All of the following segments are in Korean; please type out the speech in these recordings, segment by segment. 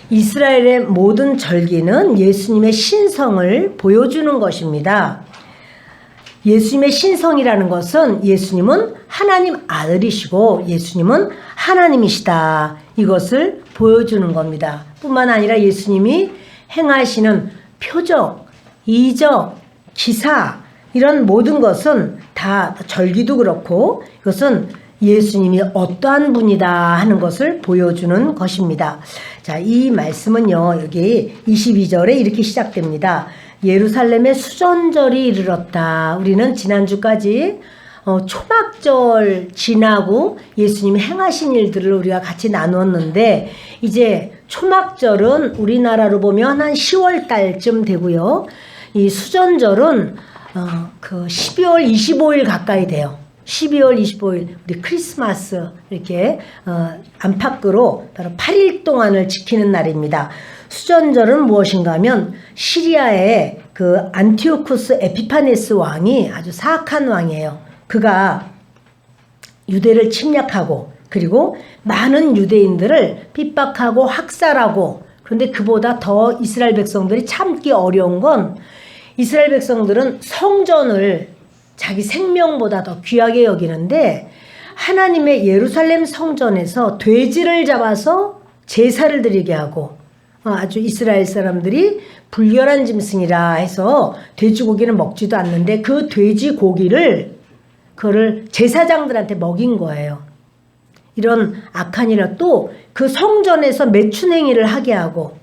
이스라엘의 모든 절기는 예수님의 신성을 보여주는 것입니다. 예수님의 신성이라는 것은 예수님은 하나님 아들이시고 예수님은 하나님이시다. 이것을 보여주는 겁니다. 뿐만 아니라 예수님이 행하시는 표적, 이적, 기사 이런 모든 것은 다 절기도 그렇고 이것은 예수님이 어떠한 분이다 하는 것을 보여주는 것입니다. 자, 이 말씀은요, 여기 22절에 이렇게 시작됩니다. 예루살렘의 수전절이 이르렀다. 우리는 지난주까지 초막절 지나고 예수님이 행하신 일들을 우리가 같이 나눴는데, 이제 초막절은 우리나라로 보면 한 10월 달쯤 되고요. 이 수전절은 그 12월 25일 가까이 돼요. 12월 25일 우리 크리스마스 이렇게 안팎으로 바로 8일 동안을 지키는 날입니다. 수전절은 무엇인가 하면 시리아의 그 안티오쿠스 에피파네스 왕이 아주 사악한 왕이에요. 그가 유대를 침략하고 그리고 많은 유대인들을 핍박하고 학살하고, 그런데 그보다 더 이스라엘 백성들이 참기 어려운 건 이스라엘 백성들은 성전을 자기 생명보다 더 귀하게 여기는데 하나님의 예루살렘 성전에서 돼지를 잡아서 제사를 드리게 하고, 아주 이스라엘 사람들이 불결한 짐승이라 해서 돼지고기는 먹지도 않는데 그 돼지고기를 그거를 제사장들한테 먹인 거예요. 이런 악한 일을 또 그 성전에서 매춘행위를 하게 하고,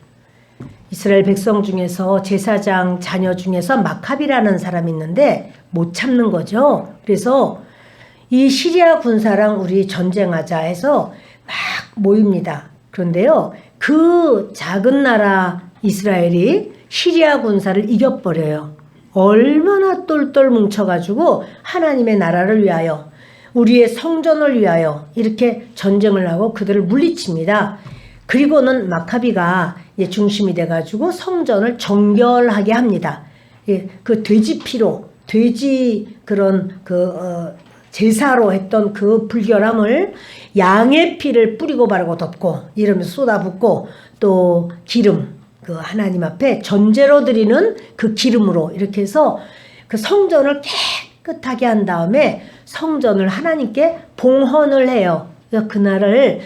이스라엘 백성 중에서 제사장 자녀 중에서 마카비라는 사람이 있는데 못 참는 거죠. 그래서 이 시리아 군사랑 우리 전쟁하자 해서 막 모입니다. 그런데요, 그 작은 나라 이스라엘이 시리아 군사를 이겨버려요. 얼마나 똘똘 뭉쳐가지고 하나님의 나라를 위하여, 우리의 성전을 위하여 이렇게 전쟁을 하고 그들을 물리칩니다. 그리고는 마카비가 이제 중심이 돼가지고 성전을 정결하게 합니다. 그 돼지 피로, 돼지 그런 제사로 했던 그 불결함을 양의 피를 뿌리고 바르고 덮고 이러면서 쏟아붓고, 또 기름, 그 하나님 앞에 전제로 드리는 그 기름으로 이렇게 해서 그 성전을 깨끗하게 한 다음에 성전을 하나님께 봉헌을 해요. 그날을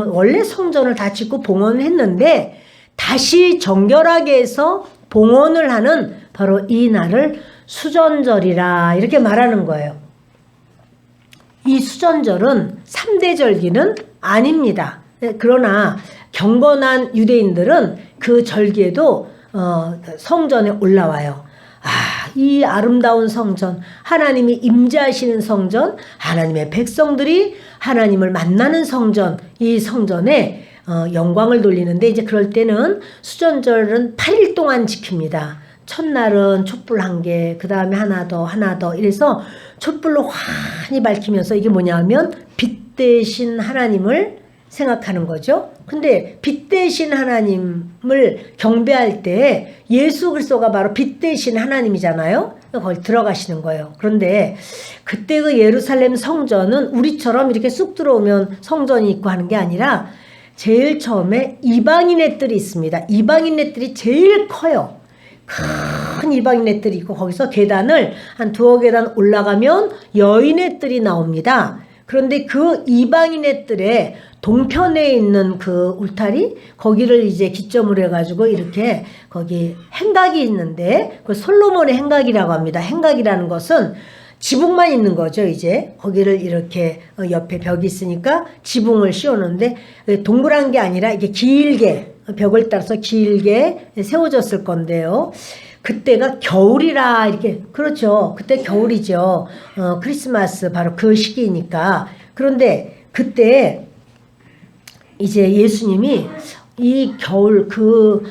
원래 성전을 다 짓고 봉헌을 했는데 다시 정결하게 해서 봉헌을 하는 바로 이 날을 수전절이라 이렇게 말하는 거예요. 이 수전절은 3대 절기는 아닙니다. 그러나 경건한 유대인들은 그 절기에도 성전에 올라와요. 이 아름다운 성전, 하나님이 임재하시는 성전, 하나님의 백성들이 하나님을 만나는 성전, 이 성전에 영광을 돌리는데, 이제 그럴 때는 수전절은 8일 동안 지킵니다. 첫날은 촛불 1개, 그 다음에 하나 더 이래서 촛불로 환히 밝히면서, 이게 뭐냐면 빛 대신 하나님을 생각하는 거죠. 근데 빛 대신 하나님을 경배할 때 예수 그리스도가 바로 빛 대신 하나님이잖아요. 거기 들어가시는 거예요. 그런데 그때 그 예루살렘 성전은 우리처럼 이렇게 쑥 들어오면 성전이 있고 하는 게 아니라 제일 처음에 이방인의 뜰이 있습니다. 이방인의 뜰이 제일 커요. 큰 이방인의 뜰이 있고 거기서 계단을 한 2계단 올라가면 여인의 뜰이 나옵니다. 그런데 그 이방인의 뜰에 동편에 있는 그 울타리, 거기를 이제 기점으로 해가지고 이렇게 거기 행각이 있는데 그 솔로몬의 행각이라고 합니다. 행각이라는 것은 지붕만 있는 거죠. 이제 거기를 이렇게 옆에 벽이 있으니까 지붕을 씌우는데 동그란 게 아니라 이게 길게 벽을 따라서 길게 세워졌을 건데요. 그때가 겨울이라 이렇게, 그렇죠. 그때 겨울이죠. 크리스마스 바로 그 시기니까. 그런데 그때 이제 예수님이 이 겨울, 그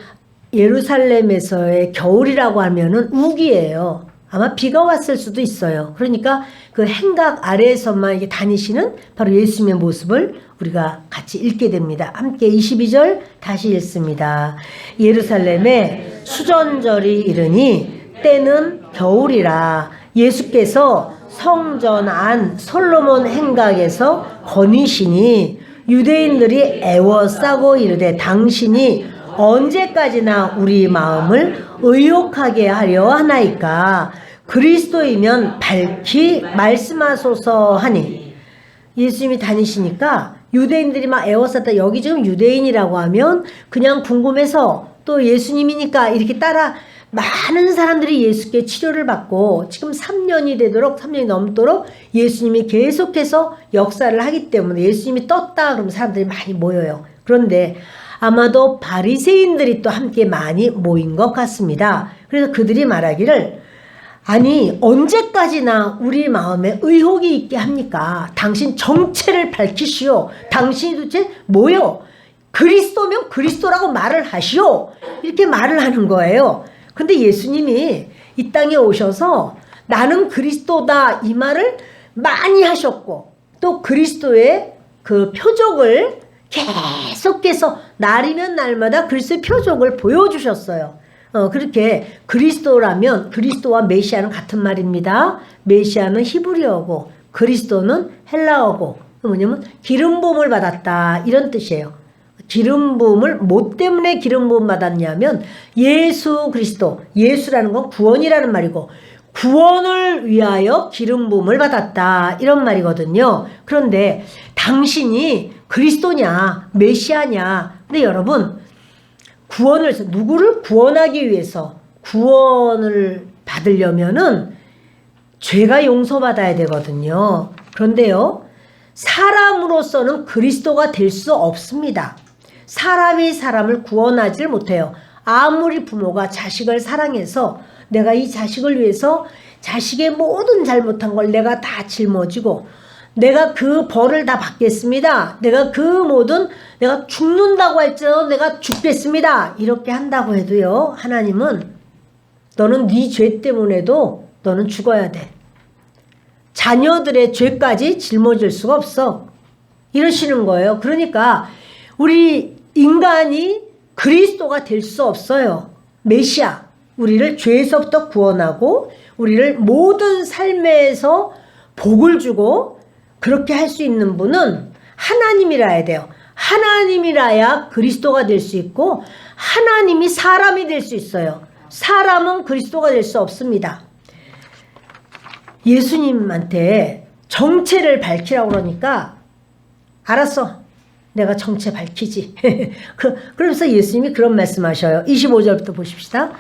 예루살렘에서의 겨울이라고 하면은 우기예요. 아마 비가 왔을 수도 있어요. 그러니까 그 행각 아래에서만 이게 다니시는 바로 예수님의 모습을 우리가 같이 읽게 됩니다. 함께 22절 다시 읽습니다. 예루살렘에 수전절이 이르니 때는 겨울이라 예수께서 성전 안 솔로몬 행각에서 거니시니 유대인들이 애워싸고 이르되 당신이 언제까지나 우리 마음을 의혹하게 하려 하나이까. 그리스도이면 밝히 말씀하소서 하니. 예수님이 다니시니까 유대인들이 막 애워쌌다. 여기 지금 유대인이라고 하면 그냥 궁금해서 또 예수님이니까 이렇게 따라 많은 사람들이 예수께 치료를 받고 지금 3년이 넘도록 예수님이 계속해서 역사를 하기 때문에 예수님이 떴다 그러면 사람들이 많이 모여요. 그런데 아마도 바리새인들이 또 함께 많이 모인 것 같습니다. 그래서 그들이 말하기를 아니 언제까지나 우리 마음에 의혹이 있게 합니까? 당신 정체를 밝히시오. 당신이 도대체 뭐요? 그리스도면 그리스도라고 말을 하시오. 이렇게 말을 하는 거예요. 근데 예수님이 이 땅에 오셔서 나는 그리스도다 이 말을 많이 하셨고 또 그리스도의 그 표적을 계속해서 날이면 날마다 그리스도의 표적을 보여주셨어요. 그렇게 그리스도라면 그리스도와 메시아는 같은 말입니다. 메시아는 히브리어고 그리스도는 헬라어고 뭐냐면 기름 부음을 받았다 이런 뜻이에요. 기름 부음을 뭐 때문에 기름 부음 받았냐면 예수 그리스도, 예수라는 건 구원이라는 말이고 구원을 위하여 기름 부음을 받았다 이런 말이거든요. 그런데 당신이 그리스도냐 메시아냐. 근데 여러분 구원을 누구를 구원하기 위해서 구원을 받으려면은 죄가 용서받아야 되거든요. 그런데요 사람으로서는 그리스도가 될 수 없습니다. 사람이 사람을 구원하지 못해요. 아무리 부모가 자식을 사랑해서 내가 이 자식을 위해서 자식의 모든 잘못한 걸 내가 다 짊어지고 내가 그 벌을 다 받겠습니다. 내가 그 모든 내가 죽는다고 할지라도 내가 죽겠습니다. 이렇게 한다고 해도요. 하나님은 너는 네 죄 때문에도 너는 죽어야 돼. 자녀들의 죄까지 짊어질 수가 없어. 이러시는 거예요. 그러니까 우리 인간이 그리스도가 될 수 없어요. 메시아. 우리를 죄에서부터 구원하고 우리를 모든 삶에서 복을 주고 그렇게 할 수 있는 분은 하나님이라야 돼요. 하나님이라야 그리스도가 될 수 있고 하나님이 사람이 될 수 있어요. 사람은 그리스도가 될 수 없습니다. 예수님한테 정체를 밝히라고 그러니까 알았어. 내가 정체 밝히지. 그러면서 예수님이 그런 말씀하셔요. 25절부터 보십시다.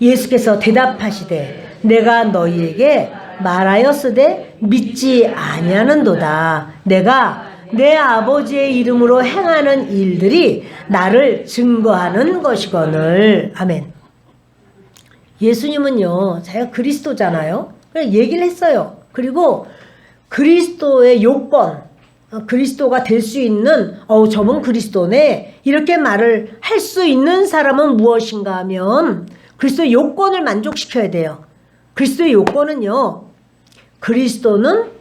예수께서 대답하시되 내가 너희에게 말하였으되 믿지 아니하는도다. 내가 내 아버지의 이름으로 행하는 일들이 나를 증거하는 것이거늘. 아멘. 예수님은요 자기가 그리스도잖아요. 그래서 얘기를 했어요. 그리고 그리스도의 요건 그리스도가 될 수 있는 저분 그리스도네 이렇게 말을 할 수 있는 사람은 무엇인가 하면 그리스도의 요건을 만족시켜야 돼요. 그리스도의 요건은요 그리스도는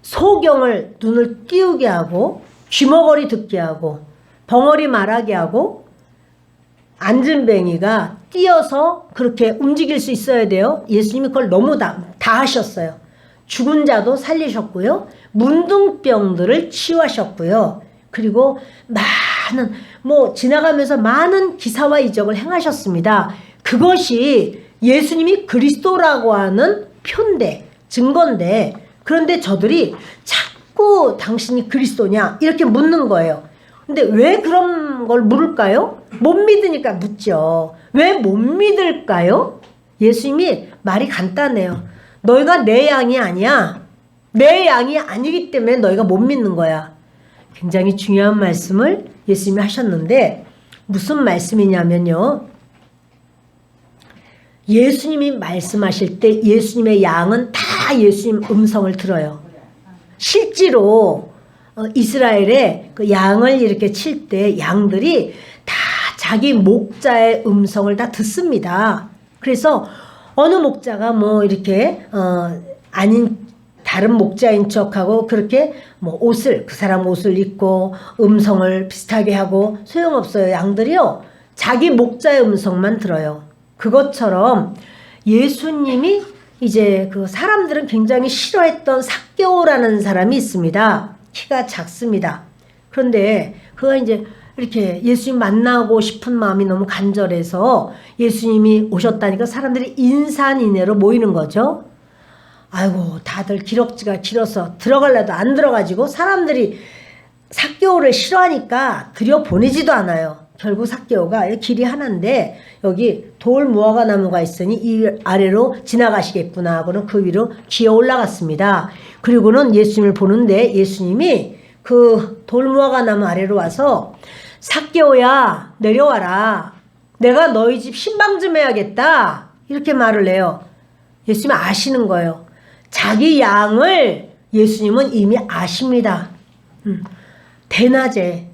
소경을 눈을 띄우게 하고 쥐머거리 듣게 하고 벙어리 말하게 하고 앉은뱅이가 뛰어서 그렇게 움직일 수 있어야 돼요. 예수님이 그걸 너무 다 하셨어요. 죽은 자도 살리셨고요. 문둥병들을 치유하셨고요. 그리고 많은 지나가면서 많은 기사와 이적을 행하셨습니다. 그것이 예수님이 그리스도라고 하는 표인데 증거인데 그런데 저들이 자꾸 당신이 그리스도냐 이렇게 묻는 거예요. 근데 왜 그런 걸 물을까요? 못 믿으니까 묻죠. 왜 못 믿을까요? 예수님이 말이 간단해요. 너희가 내 양이 아니야. 내 양이 아니기 때문에 너희가 못 믿는 거야. 굉장히 중요한 말씀을 예수님이 하셨는데 무슨 말씀이냐면요. 예수님이 말씀하실 때 예수님의 양은 다 예수님 음성을 들어요. 실제로 이스라엘에 그 양을 이렇게 칠 때 양들이 다 자기 목자의 음성을 다 듣습니다. 그래서 어느 목자가 이렇게 아닌 다른 목자인 척하고 그렇게 옷을 그 사람 옷을 입고 음성을 비슷하게 하고 소용없어요. 양들이요 자기 목자의 음성만 들어요. 그것처럼 예수님이 이제 그 사람들은 굉장히 싫어했던 삭개오라는 사람이 있습니다. 키가 작습니다. 그런데 그가 이제 이렇게 예수님 만나고 싶은 마음이 너무 간절해서 예수님이 오셨다니까 사람들이 인산인해로 모이는 거죠. 아이고 다들 기럭지가 길어서 들어갈래도 안 들어가지고 사람들이 삭개오를 싫어하니까 들여보내지도 않아요. 결국 삭개오가 길이 하나인데 여기 돌 무화과 나무가 있으니 이 아래로 지나가시겠구나 하고는 그 위로 기어 올라갔습니다. 그리고는 예수님을 보는데 예수님이 그 돌 무화과 나무 아래로 와서 삭개오야 내려와라. 내가 너희 집 신방 좀 해야겠다. 이렇게 말을 해요. 예수님이 아시는 거예요. 자기 양을 예수님은 이미 아십니다. 대낮에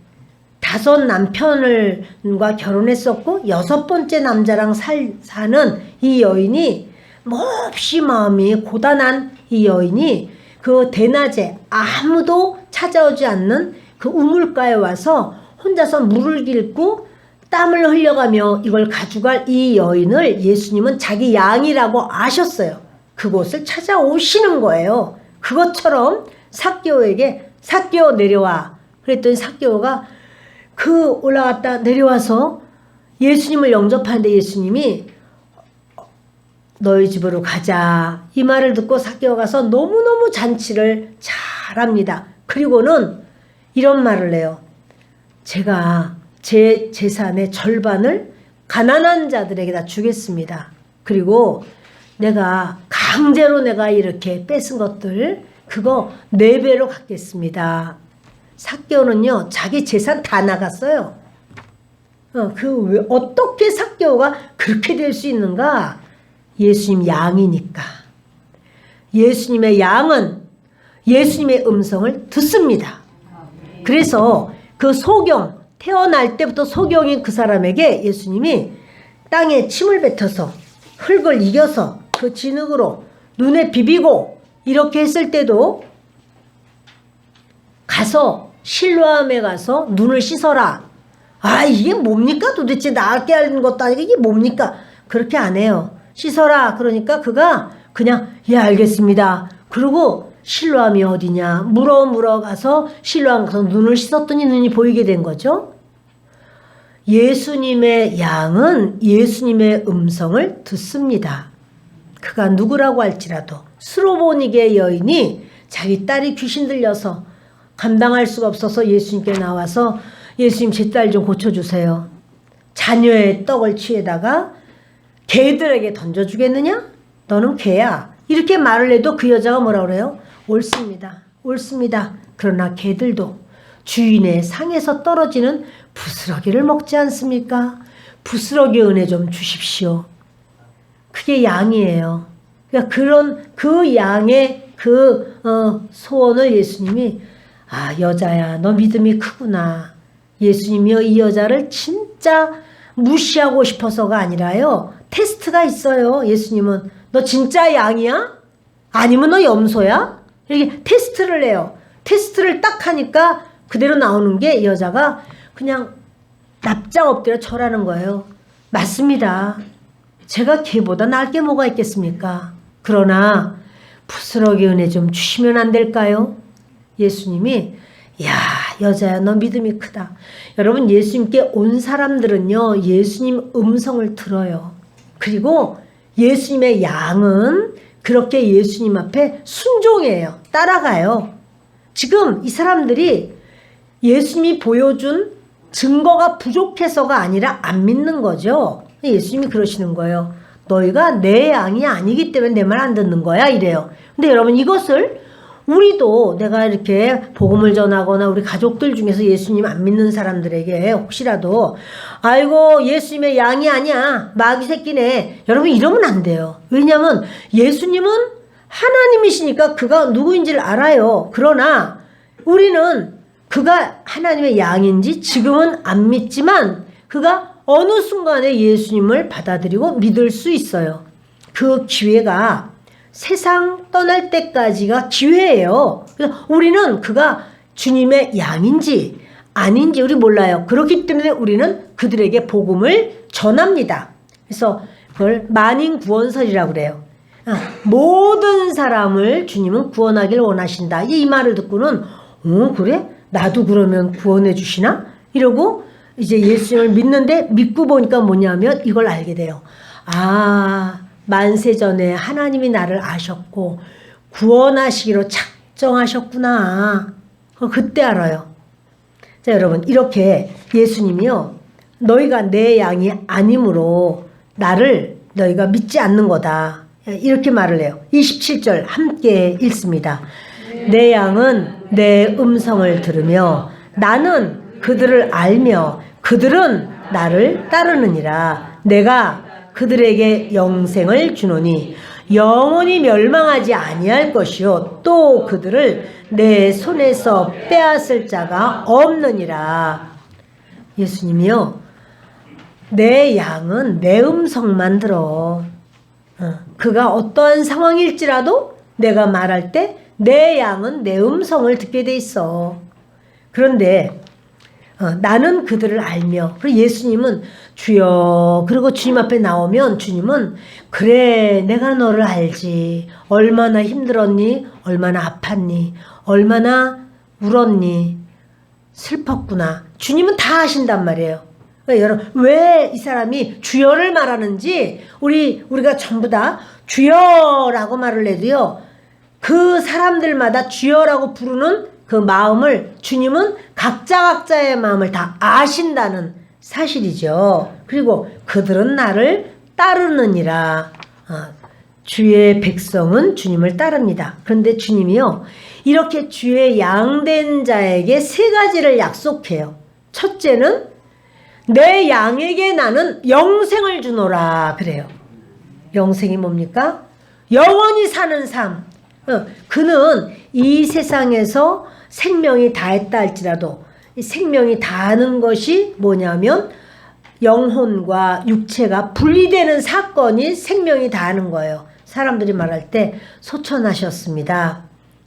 5 남편과 결혼했었고 6번째 남자랑 사는 이 여인이 몹시 마음이 고단한 이 여인이 그 대낮에 아무도 찾아오지 않는 그 우물가에 와서 혼자서 물을 깃고 땀을 흘려가며 이걸 가져갈 이 여인을 예수님은 자기 양이라고 아셨어요. 그곳을 찾아오시는 거예요. 그것처럼 삭개오에게 삭개오 내려와. 그랬더니 삭개오가 그 올라갔다 내려와서 예수님을 영접하는데 예수님이 너희 집으로 가자. 이 말을 듣고 삭개오 가서 너무너무 잔치를 잘합니다. 그리고는 이런 말을 해요. 제가 제 재산의 절반을 가난한 자들에게다 주겠습니다. 그리고 내가 강제로 내가 이렇게 뺏은 것들 그거 4배로 갚겠습니다. 삭개오는요 자기 재산 다 나갔어요. 왜 어떻게 삭개오가 그렇게 될 수 있는가? 예수님 양이니까. 예수님의 양은 예수님의 음성을 듣습니다. 그래서 그 소경 태어날 때부터 소경인 그 사람에게 예수님이 땅에 침을 뱉어서 흙을 이겨서 그 진흙으로 눈에 비비고 이렇게 했을 때도 가서 실로암에 가서 눈을 씻어라. 아 이게 뭡니까? 도대체 낫게 하는 것도 아니고 이게 뭡니까? 그렇게 안 해요. 씻어라. 그러니까 그가 그냥 예 알겠습니다. 그리고 실로암이 어디냐 물어 가서 실로암 가서 눈을 씻었더니 눈이 보이게 된 거죠. 예수님의 양은 예수님의 음성을 듣습니다. 그가 누구라고 할지라도 스로보니게 여인이 자기 딸이 귀신 들려서 감당할 수가 없어서 예수님께 나와서 예수님 제 딸 좀 고쳐주세요. 자녀의 떡을 취해다가 개들에게 던져주겠느냐? 너는 개야. 이렇게 말을 해도 그 여자가 뭐라 그래요? 옳습니다. 옳습니다. 그러나 개들도 주인의 상에서 떨어지는 부스러기를 먹지 않습니까? 부스러기 은혜 좀 주십시오. 그게 양이에요. 그러니까 그런 그 양의 그 소원을 예수님이 아 여자야 너 믿음이 크구나. 예수님이요 이 여자를 진짜 무시하고 싶어서가 아니라요. 테스트가 있어요. 예수님은 너 진짜 양이야? 아니면 너 염소야? 이렇게 테스트를 해요. 테스트를 딱 하니까 그대로 나오는 게 여자가 그냥 납작 엎드려 절하는 거예요. 맞습니다. 제가 개보다 나을 게 뭐가 있겠습니까? 그러나 부스러기 은혜 좀 주시면 안 될까요? 예수님이 야 여자야 너 믿음이 크다. 여러분 예수님께 온 사람들은요 예수님 음성을 들어요. 그리고 예수님의 양은 그렇게 예수님 앞에 순종해요. 따라가요. 지금 이 사람들이 예수님이 보여준 증거가 부족해서가 아니라 안 믿는 거죠. 예수님이 그러시는 거예요. 너희가 내 양이 아니기 때문에 내 말 안 듣는 거야 이래요. 근데 여러분 이것을 우리도 내가 이렇게 복음을 전하거나 우리 가족들 중에서 예수님 안 믿는 사람들에게 혹시라도 아이고 예수님의 양이 아니야 마귀 새끼네 여러분 이러면 안 돼요. 왜냐하면 예수님은 하나님이시니까 그가 누구인지를 알아요. 그러나 우리는 그가 하나님의 양인지 지금은 안 믿지만 그가 어느 순간에 예수님을 받아들이고 믿을 수 있어요. 그 기회가 세상 떠날 때까지가 기회예요. 그래서 우리는 그가 주님의 양인지 아닌지 우리 몰라요. 그렇기 때문에 우리는 그들에게 복음을 전합니다. 그래서 그걸 만인구원설이라고 그래요. 모든 사람을 주님은 구원하기를 원하신다. 이 말을 듣고는 그래? 나도 그러면 구원해 주시나? 이러고 이제 예수님을 믿는데 믿고 보니까 뭐냐면 이걸 알게 돼요. 아, 만세 전에 하나님이 나를 아셨고 구원하시기로 작정하셨구나. 그때 알아요. 자, 여러분, 이렇게 예수님이요, 너희가 내 양이 아니므로 나를 너희가 믿지 않는 거다. 이렇게 말을 해요. 27절 함께 읽습니다. 내 양은 내 음성을 들으며 나는 그들을 알며 그들은 나를 따르느니라. 내가 그들에게 영생을 주노니 영원히 멸망하지 아니할 것이요 또 그들을 내 손에서 빼앗을 자가 없느니라. 예수님이요, 내 양은 내 음성만 들어. 그가 어떠한 상황일지라도 내가 말할 때 내 양은 내 음성을 듣게 돼 있어. 그런데 나는 그들을 알며, 그리고 예수님은 주여, 그리고 주님 앞에 나오면 주님은 그래, 내가 너를 알지. 얼마나 힘들었니? 얼마나 아팠니? 얼마나 울었니? 슬펐구나. 주님은 다 아신단 말이에요. 여러분, 왜 이 사람이 주여를 말하는지 우리가 전부 다 주여라고 말을 해도요, 그 사람들마다 주여라고 부르는 그 마음을 주님은 각자의 마음을 다 아신다는 사실이죠. 그리고 그들은 나를 따르느니라. 주의 백성은 주님을 따릅니다. 그런데 주님이요, 이렇게 주의 양된 자에게 세 가지를 약속해요. 첫째는 내 양에게 나는 영생을 주노라 그래요. 영생이 뭡니까? 영원히 사는 삶. 그는 이 세상에서 생명이 다했다 할지라도 이 생명이 다하는 것이 뭐냐면 영혼과 육체가 분리되는 사건이 생명이 다하는 거예요. 사람들이 말할 때 소천하셨습니다.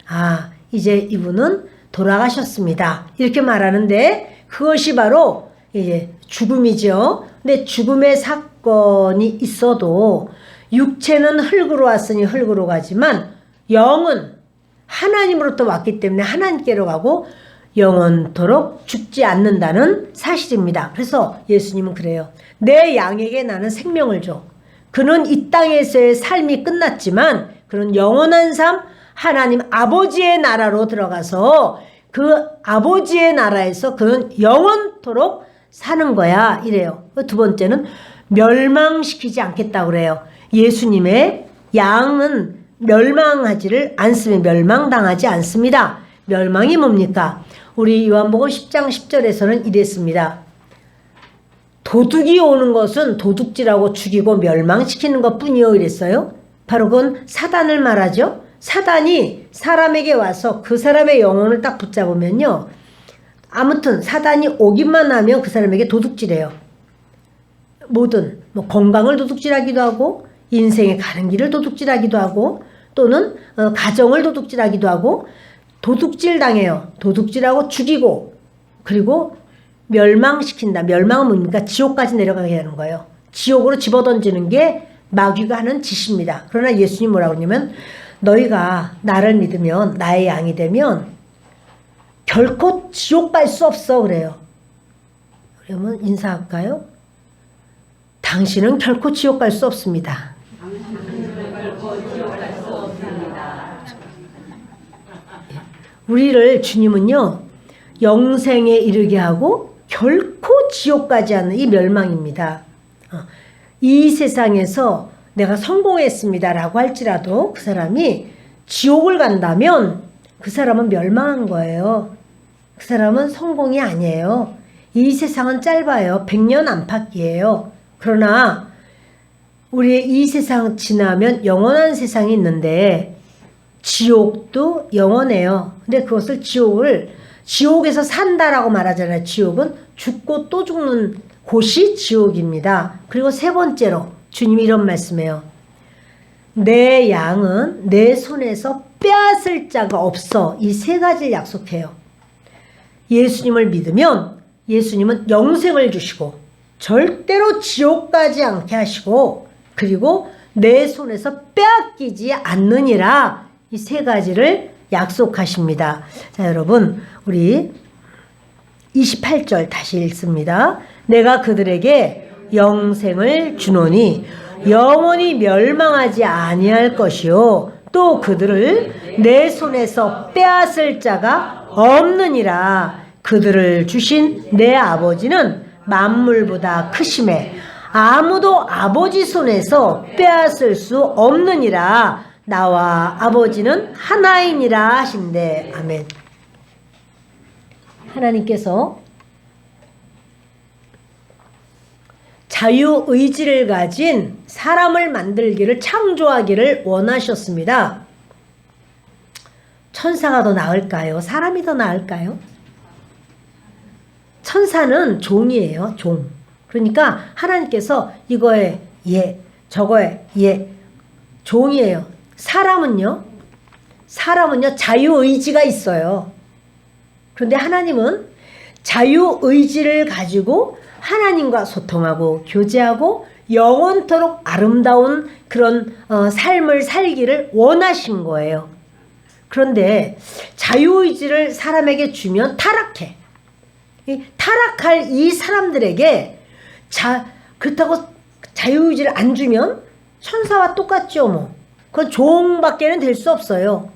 아, 이제 이분은 돌아가셨습니다. 이렇게 말하는데 그것이 바로 이제 죽음이죠. 근데 죽음의 사건이 있어도 육체는 흙으로 왔으니 흙으로 가지만 영은 하나님으로부터 왔기 때문에 하나님께로 가고 영원토록 죽지 않는다는 사실입니다. 그래서 예수님은 그래요. 내 양에게 나는 생명을 줘. 그는 이 땅에서의 삶이 끝났지만 그는 영원한 삶, 하나님 아버지의 나라로 들어가서 그 아버지의 나라에서 그는 영원토록 사는 거야 이래요. 두 번째는 멸망시키지 않겠다고 그래요. 예수님의 양은 멸망하지를 않으면 멸망당하지 않습니다. 멸망이 뭡니까? 우리 요한복음 10장 10절에서는 이랬습니다. 도둑이 오는 것은 도둑질하고 죽이고 멸망시키는 것뿐이요 이랬어요. 바로 그건 사단을 말하죠. 사단이 사람에게 와서 그 사람의 영혼을 딱 붙잡으면요, 아무튼 사단이 오기만 하면 그 사람에게 도둑질해요. 뭐든 뭐 건강을 도둑질하기도 하고 인생에 가는 길을 도둑질하기도 하고 또는 가정을 도둑질하기도 하고 도둑질 당해요. 도둑질하고 죽이고 그리고 멸망시킨다. 멸망은 뭡니까? 지옥까지 내려가게 하는 거예요. 지옥으로 집어던지는 게 마귀가 하는 짓입니다. 그러나 예수님 뭐라고 그러냐면 너희가 나를 믿으면 나의 양이 되면 결코 지옥 갈 수 없어 그래요. 그러면 인사할까요? 당신은 결코 지옥 갈 수 없습니다. 우리를 주님은요, 영생에 이르게 하고 결코 지옥 가지 않는 이 멸망입니다. 이 세상에서 내가 성공했습니다 라고 할지라도 그 사람이 지옥을 간다면 그 사람은 멸망한 거예요. 그 사람은 성공이 아니에요. 이 세상은 짧아요. 100년 안팎이에요. 그러나 우리의 이 세상 지나면 영원한 세상이 있는데 지옥도 영원해요. 근데 그것을 지옥에서 산다라고 말하잖아요. 지옥은 죽고 또 죽는 곳이 지옥입니다. 그리고 세 번째로 주님이 이런 말씀해요. 내 양은 내 손에서 빼앗을 자가 없어. 이 세 가지를 약속해요. 예수님을 믿으면 예수님은 영생을 주시고 절대로 지옥 가지 않게 하시고 그리고 내 손에서 빼앗기지 않느니라. 이 세 가지를 약속하십니다. 자, 여러분, 우리 28절 다시 읽습니다. 내가 그들에게 영생을 주노니 영원히 멸망하지 아니할 것이요 또 그들을 내 손에서 빼앗을 자가 없느니라. 그들을 주신 내 아버지는 만물보다 크심에 아무도 아버지 손에서 빼앗을 수 없느니라. 나와 아버지는 하나이니라 하신대. 아멘. 하나님께서 자유의지를 가진 사람을 만들기를, 창조하기를 원하셨습니다. 천사가 더 나을까요? 사람이 더 나을까요? 천사는 종이에요, 종. 그러니까 하나님께서 이거에 예, 저거에 예, 종이에요. 사람은요 자유의지가 있어요. 그런데 하나님은 자유의지를 가지고 하나님과 소통하고 교제하고 영원토록 아름다운 그런 삶을 살기를 원하신 거예요. 그런데 자유의지를 사람에게 주면 타락해. 타락할 이 사람들에게 그렇다고 자유의지를 안 주면 천사와 똑같죠 뭐. 그건 종밖에는 될 수 없어요.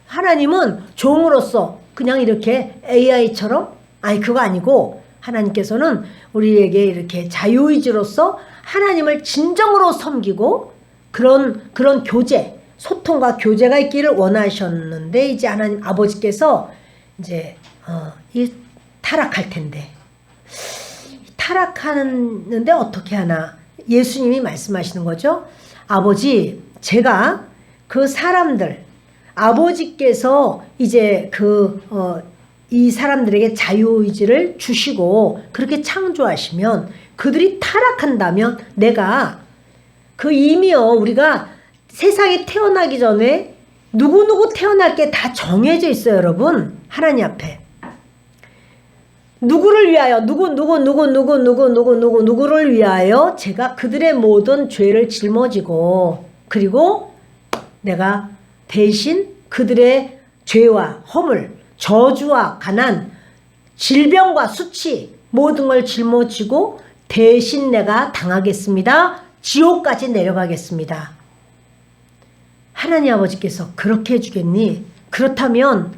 하나님은 종으로서 그냥 이렇게 AI처럼, 아니 그거 아니고 하나님께서는 우리에게 이렇게 자유의지로서 하나님을 진정으로 섬기고 그런 교제, 소통과 교제가 있기를 원하셨는데 이제 하나님 아버지께서 이제 이 타락할 텐데, 타락하는데 어떻게 하나? 예수님이 말씀하시는 거죠. 아버지, 제가 그 사람들, 아버지께서 이제 이 사람들에게 자유의지를 주시고 그렇게 창조하시면 그들이 타락한다면 내가 이미요, 우리가 세상에 태어나기 전에 누구누구 태어날 게 다 정해져 있어요, 여러분. 하나님 앞에. 누구를 위하여, 누구를 위하여 제가 그들의 모든 죄를 짊어지고, 그리고 내가 대신 그들의 죄와 허물, 저주와 가난, 질병과 수치 모든 걸 짊어지고 대신 내가 당하겠습니다. 지옥까지 내려가겠습니다. 하나님 아버지께서 그렇게 해주겠니? 그렇다면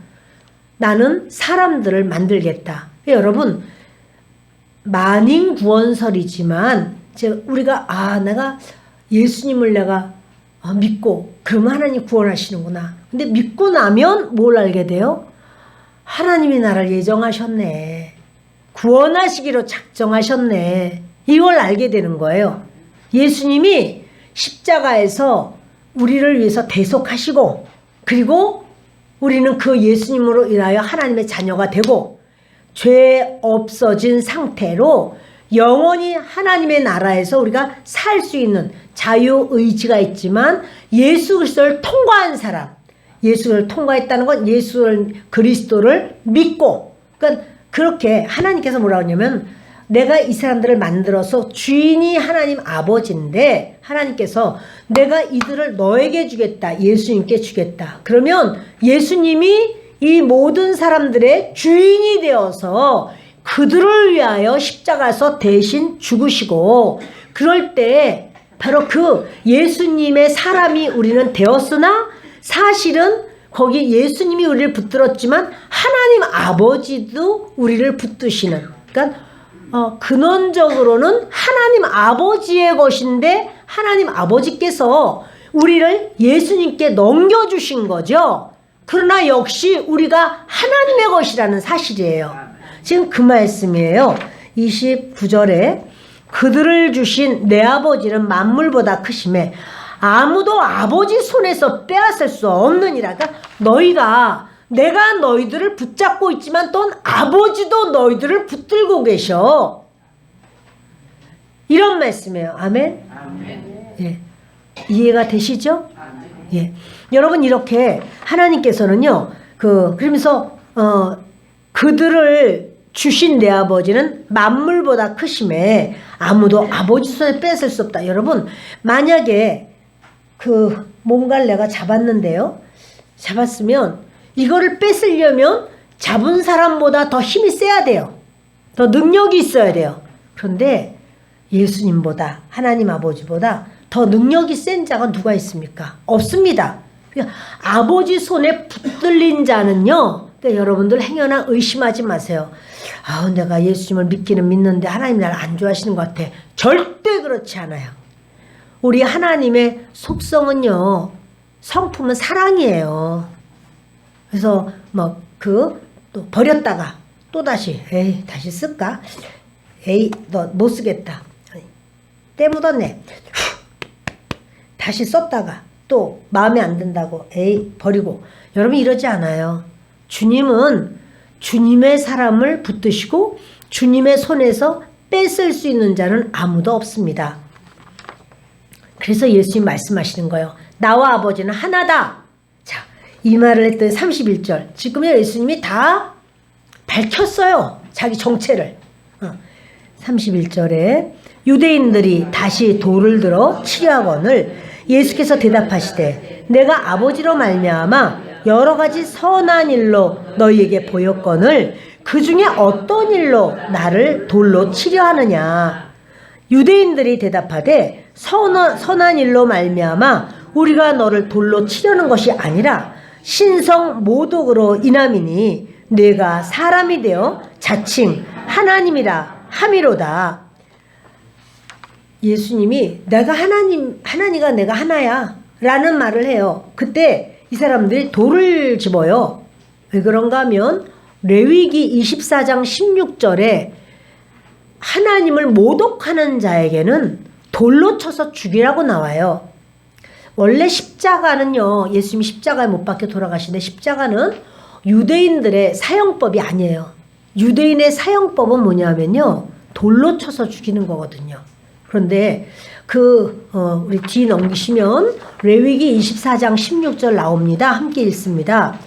나는 사람들을 만들겠다. 여러분, 만인구원설이지만 우리가 내가 예수님을 내가 믿고 그러면 하나님 구원하시는구나. 근데 믿고 나면 뭘 알게 돼요? 하나님이 나를 예정하셨네. 구원하시기로 작정하셨네. 이걸 알게 되는 거예요. 예수님이 십자가에서 우리를 위해서 대속하시고, 그리고 우리는 그 예수님으로 인하여 하나님의 자녀가 되고, 죄 없어진 상태로 영원히 하나님의 나라에서 우리가 살 수 있는 자유의지가 있지만, 예수 그리스도를 통과한 사람, 예수를 통과했다는 건 예수 그리스도를 믿고, 그러니까 그렇게 하나님께서 뭐라고 하냐면, 내가 이 사람들을 만들어서 주인이 하나님 아버지인데 하나님께서 내가 이들을 너에게 주겠다, 예수님께 주겠다. 그러면 예수님이 이 모든 사람들의 주인이 되어서 그들을 위하여 십자가에서 대신 죽으시고, 그럴 때 바로 그 예수님의 사람이 우리는 되었으나 사실은 거기 예수님이 우리를 붙들었지만 하나님 아버지도 우리를 붙드시는, 그러니까 근원적으로는 하나님 아버지의 것인데 하나님 아버지께서 우리를 예수님께 넘겨주신 거죠. 그러나 역시 우리가 하나님의 것이라는 사실이에요. 지금 그 말씀이에요. 29절에 그들을 주신 내 아버지는 만물보다 크심에 아무도 아버지 손에서 빼앗을 수 없느니라. 그러니까 내가 너희들을 붙잡고 있지만 또 아버지도 너희들을 붙들고 계셔. 이런 말씀이에요. 아멘? 아멘. 예. 이해가 되시죠? 예. 여러분, 이렇게 하나님께서는요, 그러면서, 그들을 주신 내 아버지는 만물보다 크심에 아무도 아버지 손에 뺏을 수 없다. 여러분, 만약에 뭔가를 내가 잡았는데요, 잡았으면 이거를 뺏으려면 잡은 사람보다 더 힘이 세야 돼요. 더 능력이 있어야 돼요. 그런데 예수님보다, 하나님 아버지보다 더 능력이 센 자가 누가 있습니까? 없습니다. 그러니까 아버지 손에 붙들린 자는요, 그러니까 여러분들 행여나 의심하지 마세요. 내가 예수님을 믿기는 믿는데 하나님 나를 안 좋아하시는 것 같아. 절대 그렇지 않아요. 우리 하나님의 속성은요, 성품은 사랑이에요. 그래서 또 버렸다가 또 다시 다시 쓸까? 너 못 쓰겠다. 때 묻었네. 다시 썼다가 또 마음에 안 든다고 버리고. 여러분 이러지 않아요. 주님은 주님의 사람을 붙드시고 주님의 손에서 뺏을 수 있는 자는 아무도 없습니다. 그래서 예수님 말씀하시는 거예요. 나와 아버지는 하나다. 자, 이 말을 했더니 31절. 지금 예수님이 다 밝혔어요. 자기 정체를. 31절에 유대인들이 다시 돌을 들어 치려하거늘 예수께서 대답하시되 내가 아버지로 말미암아 여러 가지 선한 일로 너희에게 보였거늘 그 중에 어떤 일로 나를 돌로 치려 하느냐. 유대인들이 대답하되 선한 일로 말미암아 우리가 너를 돌로 치려는 것이 아니라 신성 모독으로 인함이니 내가 사람이 되어 자칭 하나님이라 함이로다. 예수님이 하나니가 내가 하나야 라는 말을 해요. 그때 이 사람들이 돌을 집어요. 왜 그런가 하면 레위기 24장 16절에 하나님을 모독하는 자에게는 돌로 쳐서 죽이라고 나와요. 원래 십자가는요, 예수님이 십자가에 못 박혀 돌아가시는데 십자가는 유대인들의 사형법이 아니에요. 유대인의 사형법은 뭐냐면요, 돌로 쳐서 죽이는 거거든요. 그런데 우리 뒤 넘기시면 레위기 24장 16절 나옵니다. 함께 읽습니다.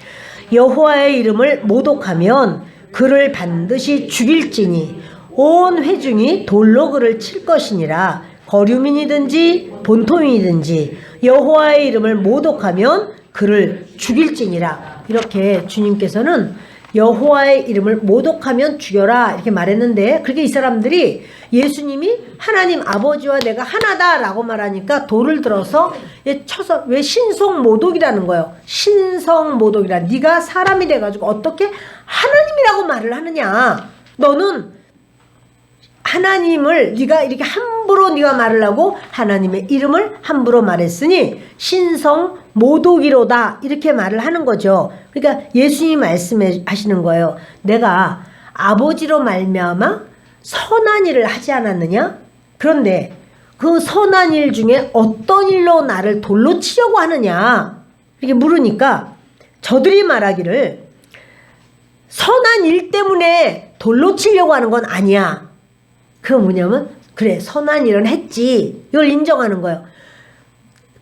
여호와의 이름을 모독하면 그를 반드시 죽일지니 온 회중이 돌로 그를 칠 것이니라. 거류민이든지 본토민이든지 여호와의 이름을 모독하면 그를 죽일지니라. 이렇게 주님께서는 여호와의 이름을 모독하면 죽여라 이렇게 말했는데, 그렇게 이 사람들이 예수님이 하나님 아버지와 내가 하나다라고 말하니까 돌을 들어서 쳐서, 왜 신성모독이라는 거예요. 신성모독이라. 네가 사람이 돼가지고 어떻게 하나님이라고 말을 하느냐. 너는 하나님을 네가 이렇게 함부로 네가 말을 하고 하나님의 이름을 함부로 말했으니 신성모독이로다 이렇게 말을 하는 거죠. 그러니까 예수님이 말씀하시는 거예요. 내가 아버지로 말미암아 선한 일을 하지 않았느냐? 그런데 그 선한 일 중에 어떤 일로 나를 돌로 치려고 하느냐? 이렇게 물으니까 저들이 말하기를 선한 일 때문에 돌로 치려고 하는 건 아니야. 그건 뭐냐면 그래 선한 일은 했지 이걸 인정하는 거예요.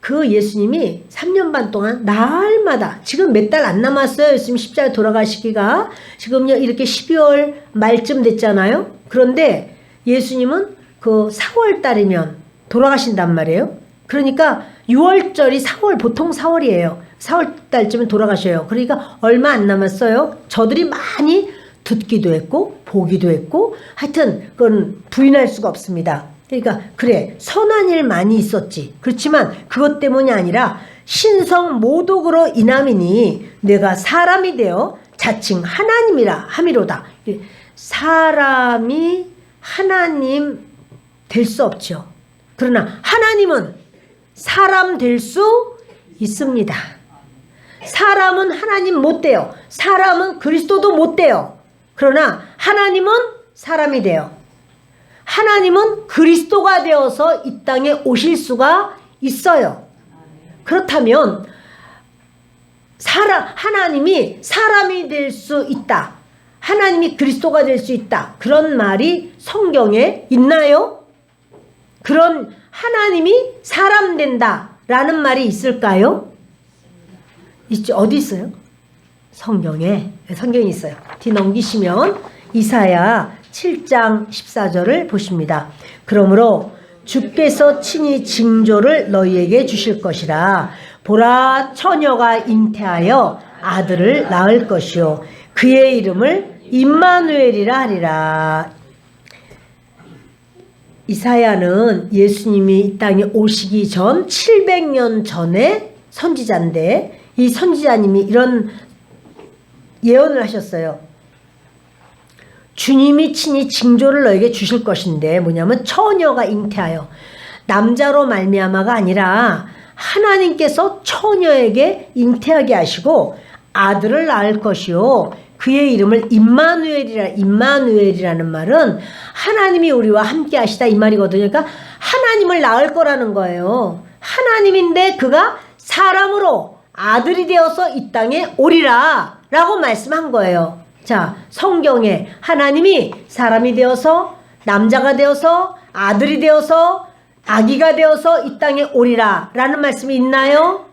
그 예수님이 3년 반 동안 날마다, 지금 몇 달 안 남았어요. 예수님 십자가에 돌아가시기가 지금요 이렇게 12월 말쯤 됐잖아요. 그런데 예수님은 그 4월 달이면 돌아가신단 말이에요. 그러니까 6월절이 4월, 보통 4월이에요. 4월 달쯤에 돌아가셔요. 그러니까 얼마 안 남았어요. 저들이 많이 듣기도 했고 보기도 했고 하여튼 그건 부인할 수가 없습니다. 그러니까 그래 선한 일 많이 있었지. 그렇지만 그것 때문이 아니라 신성모독으로 인함이니 내가 사람이 되어 자칭 하나님이라 함이로다. 사람이 하나님 될 수 없죠. 그러나 하나님은 사람 될 수 있습니다. 사람은 하나님 못 돼요. 사람은 그리스도도 못 돼요. 그러나 하나님은 사람이 돼요. 하나님은 그리스도가 되어서 이 땅에 오실 수가 있어요. 그렇다면 하나님이 사람이 될 수 있다. 하나님이 그리스도가 될 수 있다. 그런 말이 성경에 있나요? 그런 하나님이 사람 된다라는 말이 있을까요? 있죠. 어디 있어요? 성경에 있어요. 뒤 넘기시면 이사야 7장 14절을 보십니다. 그러므로 주께서 친히 징조를 너희에게 주실 것이라. 보라, 처녀가 잉태하여 아들을 낳을 것이요 그의 이름을 임마누엘이라 하리라. 이사야는 예수님이 이 땅에 오시기 전 700년 전에 선지자인데, 이 선지자님이 이런 예언을 하셨어요. 주님이 친히 징조를 너에게 주실 것인데, 뭐냐면 처녀가 잉태하여, 남자로 말미암아가 아니라 하나님께서 처녀에게 잉태하게 하시고 아들을 낳을 것이요 그의 이름을 임마누엘이라는 말은 하나님이 우리와 함께 하시다 이 말이거든요. 그러니까 하나님을 낳을 거라는 거예요. 하나님인데 그가 사람으로 아들이 되어서 이 땅에 오리라 라고 말씀한 거예요. 자, 성경에 하나님이 사람이 되어서 남자가 되어서 아들이 되어서 아기가 되어서 이 땅에 오리라 라는 말씀이 있나요?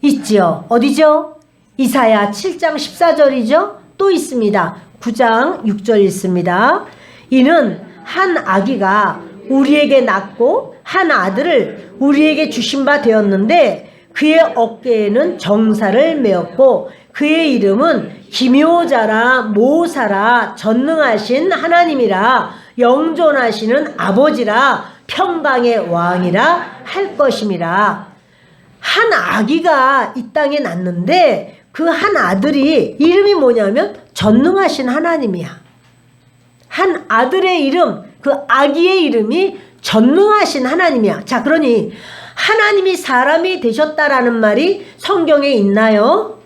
있지요. 어디죠? 이사야 7장 14절이죠. 또 있습니다. 9장 6절 있습니다. 이는 한 아기가 우리에게 낳고 한 아들을 우리에게 주신 바 되었는데 그의 어깨에는 정사를 메었고 그의 이름은 기묘자라 모사라 전능하신 하나님이라 영존하시는 아버지라 평강의 왕이라 할 것임이라. 한 아기가 이 땅에 났는데 그 한 아들이 이름이 뭐냐면 전능하신 하나님이야. 한 아들의 이름, 그 아기의 이름이 전능하신 하나님이야. 자, 그러니 하나님이 사람이 되셨다라는 말이 성경에 있나요?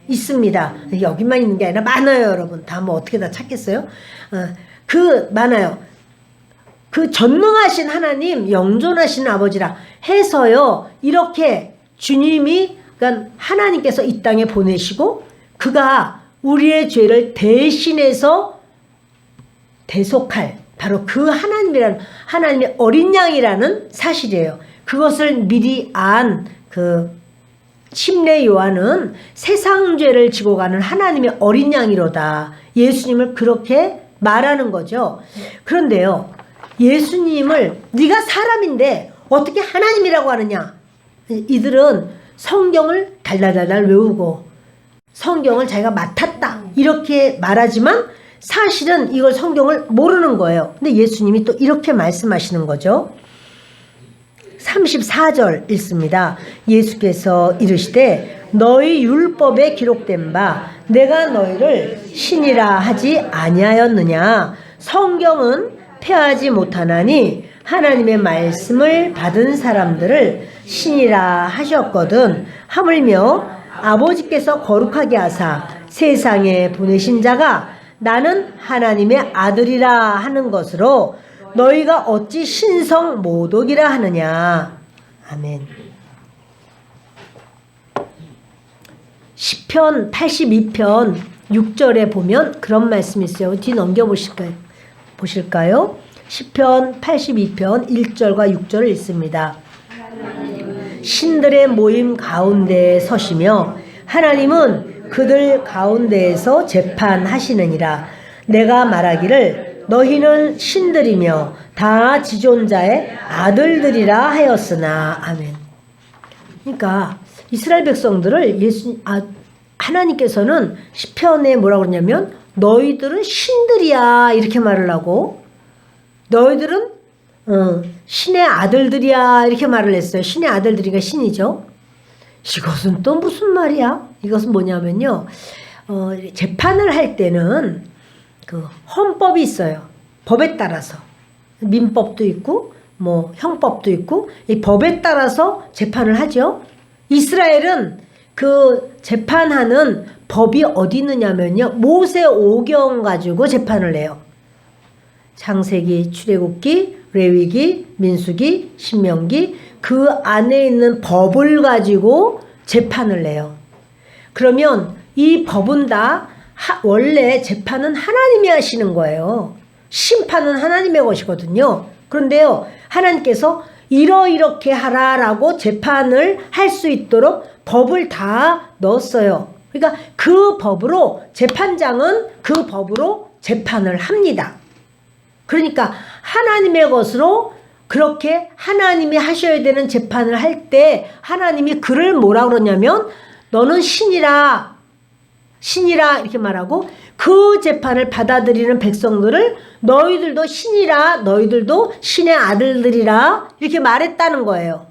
있습니다. 여기만 있는 게 아니라 많아요, 여러분. 다 뭐 어떻게 다 찾겠어요? 많아요. 그 전능하신 하나님, 영존하신 아버지라 해서요, 이렇게 주님이, 그러니까 하나님께서 이 땅에 보내시고 그가 우리의 죄를 대신해서 대속할 바로 그 하나님이라는, 하나님의 어린 양이라는 사실이에요. 그것을 미리 안 그 침례 요한은 세상 죄를 지고 가는 하나님의 어린 양이로다. 예수님을 그렇게 말하는 거죠. 그런데요, 예수님을 네가 사람인데 어떻게 하나님이라고 하느냐? 이들은 성경을 달달달달 외우고 성경을 자기가 맡았다 이렇게 말하지만 사실은 이걸 성경을 모르는 거예요. 근데 예수님이 또 이렇게 말씀하시는 거죠. 34절 읽습니다. 예수께서 이르시되 너희 율법에 기록된 바 내가 너희를 신이라 하지 아니하였느냐. 성경은 폐하지 못하나니 하나님의 말씀을 받은 사람들을 신이라 하셨거든. 하물며 아버지께서 거룩하게 하사 세상에 보내신 자가 나는 하나님의 아들이라 하는 것으로 너희가 어찌 신성 모독이라 하느냐. 아멘. 시편 82편 6절에 보면 그런 말씀이 있어요. 뒤 보실까요? 시편 82편 1절과 6절을 읽습니다. 신들의 모임 가운데에 서시며 하나님은 그들 가운데에서 재판하시느니라. 내가 말하기를 너희는 신들이며 다 지존자의 아들들이라 하였으나. 아멘. 그러니까 이스라엘 백성들을 하나님께서는 시편에 뭐라고 그러냐면 너희들은 신들이야 이렇게 말을 하고 너희들은 신의 아들들이야 이렇게 말을 했어요. 신의 아들들이가 신이죠. 이것은 또 무슨 말이야? 이것은 뭐냐면요, 재판을 할 때는 그 헌법이 있어요. 법에 따라서 민법도 있고 뭐 형법도 있고 이 법에 따라서 재판을 하죠. 이스라엘은 그 재판하는 법이 어디 있느냐면요, 모세 오경 가지고 재판을 해요. 창세기, 출애굽기, 레위기, 민수기, 신명기, 그 안에 있는 법을 가지고 재판을 내요. 그러면 이 법은 다 원래 재판은 하나님이 하시는 거예요. 심판은 하나님의 것이거든요. 그런데요, 하나님께서 이렇게 하라라고 재판을 할 수 있도록 법을 다 넣었어요. 그러니까 그 법으로 재판장은 그 법으로 재판을 합니다. 그러니까 하나님의 것으로 그렇게 하나님이 하셔야 되는 재판을 할 때 하나님이 그를 뭐라 그러냐면 너는 신이라 신이라 이렇게 말하고 그 재판을 받아들이는 백성들을 너희들도 신이라 너희들도 신의 아들들이라 이렇게 말했다는 거예요.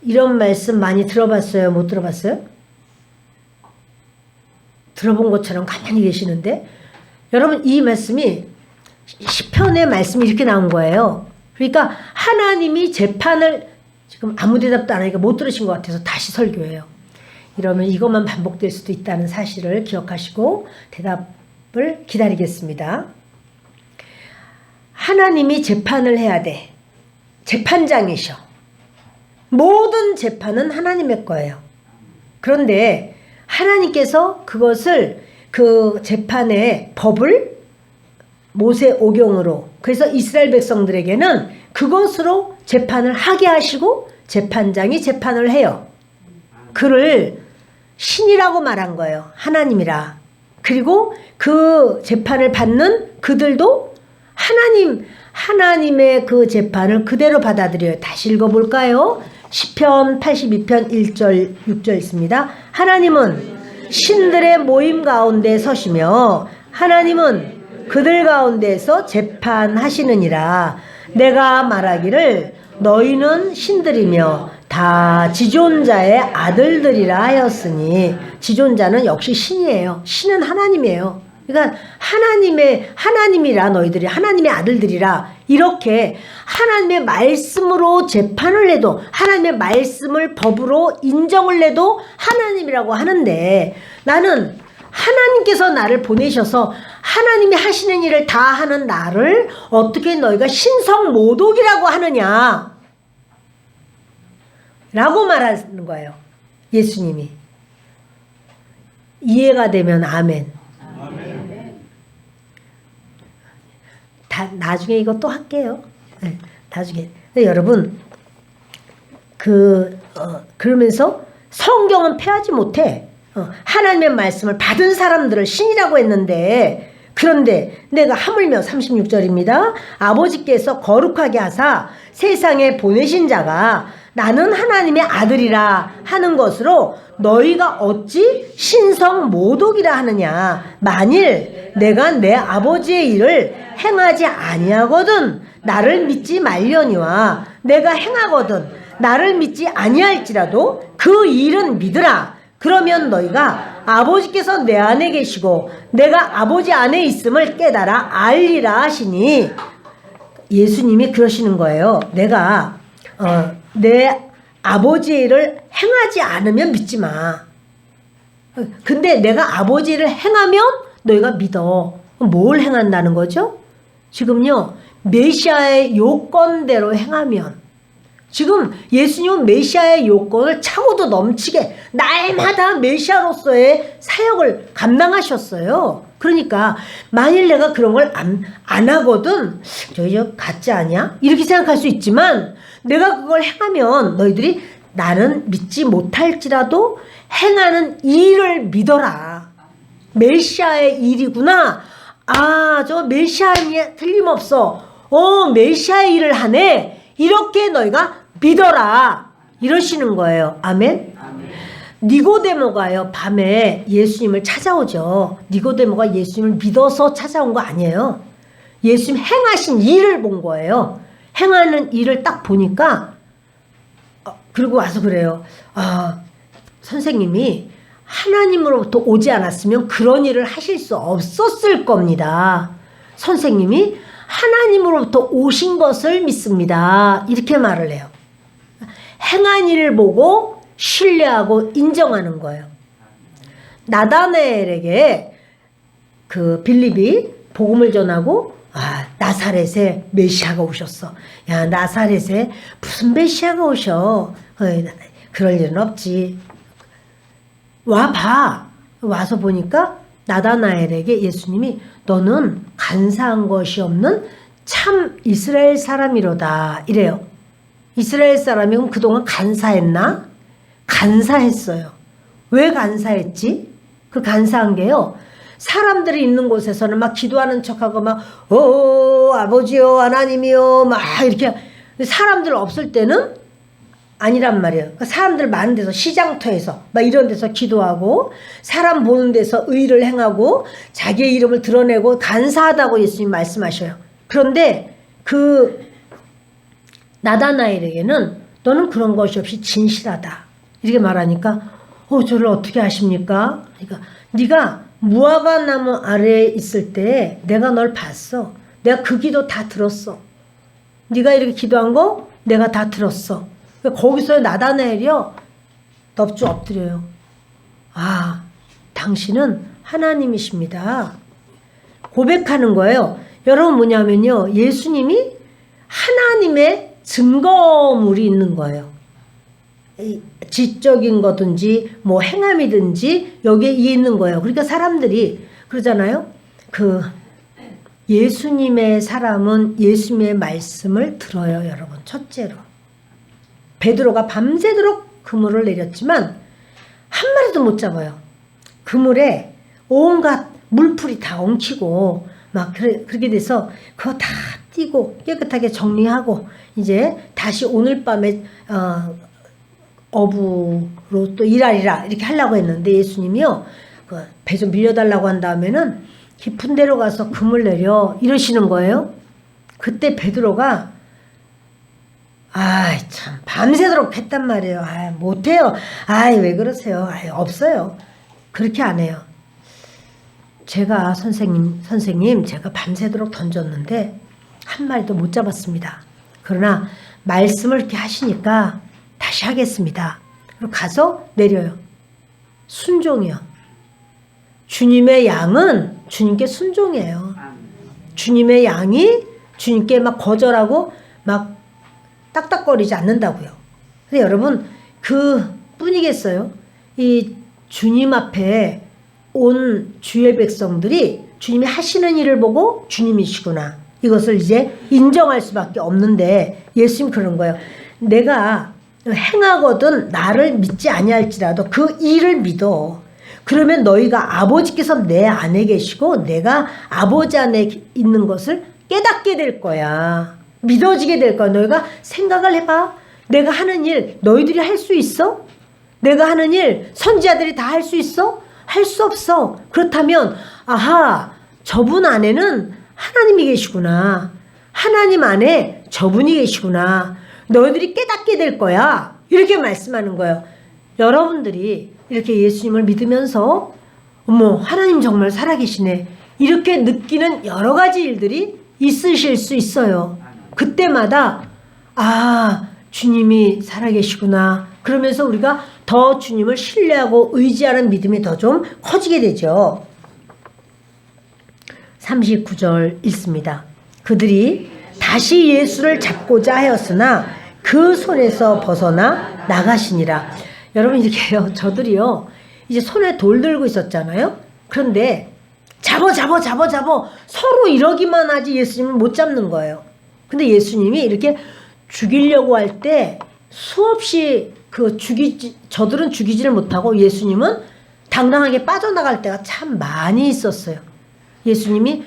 이런 말씀 많이 들어봤어요? 못 들어봤어요? 들어본 것처럼 가만히 계시는데 여러분 이 말씀이 시편의 말씀이 이렇게 나온 거예요. 그러니까 하나님이 재판을 지금 아무 대답도 안 하니까 못 들으신 것 같아서 다시 설교해요. 이러면 이것만 반복될 수도 있다는 사실을 기억하시고 대답을 기다리겠습니다. 하나님이 재판을 해야 돼. 재판장이셔. 모든 재판은 하나님의 거예요. 그런데 하나님께서 그것을 그 재판의 법을 모세 오경으로 그래서 이스라엘 백성들에게는 그것으로 재판을 하게 하시고 재판장이 재판을 해요. 그를 신이라고 말한 거예요. 하나님이라. 그리고 그 재판을 받는 그들도 하나님의 그 재판을 그대로 받아들여요. 다시 읽어볼까요? 시편 82편 1절 6절 있습니다. 하나님은 신들의 모임 가운데 서시며 하나님은 그들 가운데서 재판하시느니라. 내가 말하기를 너희는 신들이며 다 지존자의 아들들이라 하였으니 지존자는 역시 신이에요. 신은 하나님이에요. 그러니까 하나님이라 너희들이 하나님의 아들들이라 이렇게 하나님의 말씀으로 재판을 해도 하나님의 말씀을 법으로 인정을 해도 하나님이라고 하는데 나는 하나님께서 나를 보내셔서 하나님이 하시는 일을 다 하는 나를 어떻게 너희가 신성모독이라고 하느냐 라고 말하는 거예요. 예수님이. 이해가 되면 아멘. 나중에 이거 또 할게요. 네, 나중에. 근데 여러분 그러면서 성경은 패하지 못해. 하나님의 말씀을 받은 사람들을 신이라고 했는데 그런데 내가 하물며 36절입니다. 아버지께서 거룩하게 하사 세상에 보내신 자가 나는 하나님의 아들이라 하는 것으로 너희가 어찌 신성모독이라 하느냐. 만일 내가 내 아버지의 일을 행하지 아니하거든 나를 믿지 말려니와 내가 행하거든 나를 믿지 아니할지라도 그 일은 믿으라. 그러면 너희가 아버지께서 내 안에 계시고 내가 아버지 안에 있음을 깨달아 알리라 하시니 예수님이 그러시는 거예요. 내가 내 아버지의 일을 행하지 않으면 믿지 마. 근데 내가 아버지 일을 행하면 너희가 믿어. 뭘 행한다는 거죠? 지금요 메시아의 요건대로 행하면 지금 예수님은 메시아의 요건을 차고도 넘치게 날마다 메시아로서의 사역을 감당하셨어요. 그러니까 만일 내가 그런 걸 안 하거든 저 가짜 아니야? 이렇게 생각할 수 있지만 내가 그걸 행하면 너희들이 나는 믿지 못할지라도 행하는 일을 믿어라. 메시아의 일이구나. 아, 저 메시아에 틀림없어. 메시아의 일을 하네. 이렇게 너희가 믿어라. 이러시는 거예요. 아멘? 니고데모가요 밤에 예수님을 찾아오죠. 니고데모가 예수님을 믿어서 찾아온 거 아니에요. 예수님 행하신 일을 본 거예요. 행하는 일을 딱 보니까 그리고 와서 그래요. 선생님이 하나님으로부터 오지 않았으면 그런 일을 하실 수 없었을 겁니다. 선생님이 하나님으로부터 오신 것을 믿습니다. 이렇게 말을 해요. 행한 일을 보고 신뢰하고 인정하는 거예요. 나다나엘에게 그 빌립이 복음을 전하고 나사렛에 메시아가 오셨어. 야, 나사렛에 무슨 메시아가 오셔. 그럴 일은 없지. 와봐. 와서 보니까 나다나엘에게 예수님이 너는 간사한 것이 없는 참 이스라엘 사람이로다 이래요. 이스라엘 사람이 그럼 그동안 간사했나? 간사했어요. 왜 간사했지? 그 간사한 게요. 사람들이 있는 곳에서는 막 기도하는 척하고 막 아버지요 하나님이요 막 이렇게 사람들 없을 때는 아니란 말이에요. 그러니까 사람들 많은 데서, 시장터에서 막 이런 데서 기도하고 사람 보는 데서 의를 행하고 자기의 이름을 드러내고 간사하다고 예수님 말씀하셔요. 그런데 그 나다나엘에게는 너는 그런 것이 없이 진실하다 이렇게 말하니까 저를 어떻게 아십니까? 그러니까 네가 무화과 나무 아래에 있을 때 내가 널 봤어. 내가 그 기도 다 들었어. 네가 이렇게 기도한 거 내가 다 들었어. 거기서 나다나엘이요 넙죽 엎드려요. 아, 당신은 하나님이십니다. 고백하는 거예요. 여러분 뭐냐면요, 예수님이 하나님의 증거물이 있는 거예요. 지적인 거든지 뭐 행함이든지 여기에 있는 거예요. 그러니까 사람들이 그러잖아요. 그 예수님의 사람은 예수님의 말씀을 들어요, 여러분. 첫째로 베드로가 밤새도록 그물을 내렸지만 한 마리도 못 잡아요. 그물에 온갖 물풀이 다 엉키고 막 그렇게 돼서 그거 다 띄고 깨끗하게 정리하고 이제 다시 오늘 밤에 어부로 또 일하리라 이렇게 하려고 했는데 예수님이요 배 좀 빌려달라고 한 다음에는 깊은 데로 가서 그물 내려 이러시는 거예요. 그때 베드로가 아이 참 밤새도록 했단 말이에요. 아 못해요. 아이 왜 그러세요. 아이 없어요. 그렇게 안 해요. 제가 선생님 제가 밤새도록 던졌는데 한 마리도 못 잡았습니다. 그러나 말씀을 이렇게 하시니까 다시 하겠습니다. 그리고 가서 내려요. 순종이요. 주님의 양은 주님께 순종해요. 주님의 양이 주님께 막 거절하고 막 딱딱거리지 않는다고요. 근데 여러분 그 뿐이겠어요? 이 주님 앞에 온 주의 백성들이 주님이 하시는 일을 보고 주님이시구나 이것을 이제 인정할 수밖에 없는데 예수님 그런 거예요. 내가 행하거든 나를 믿지 아니할지라도 그 일을 믿어. 그러면 너희가 아버지께서 내 안에 계시고 내가 아버지 안에 있는 것을 깨닫게 될 거야. 믿어지게 될 거야. 너희가 생각을 해봐. 내가 하는 일 너희들이 할 수 있어? 내가 하는 일 선지자들이 다 할 수 있어? 할 수 없어. 그렇다면 아하 저분 안에는 하나님이 계시구나. 하나님 안에 저분이 계시구나. 너희들이 깨닫게 될 거야. 이렇게 말씀하는 거예요. 여러분들이 이렇게 예수님을 믿으면서 어머 하나님 정말 살아계시네 이렇게 느끼는 여러 가지 일들이 있으실 수 있어요. 그때마다 아 주님이 살아계시구나 그러면서 우리가 더 주님을 신뢰하고 의지하는 믿음이 더 좀 커지게 되죠. 39절 읽습니다. 그들이 다시 예수를 잡고자 하였으나 그 손에서 벗어나 나가시니라. 여러분 이렇게요. 저들이요. 이제 손에 돌 들고 있었잖아요. 그런데 잡어 서로 이러기만 하지 예수님을 못 잡는 거예요. 근데 예수님이 이렇게 죽이려고 할 때 수없이 저들은 죽이지를 못하고 예수님은 당당하게 빠져나갈 때가 참 많이 있었어요. 예수님이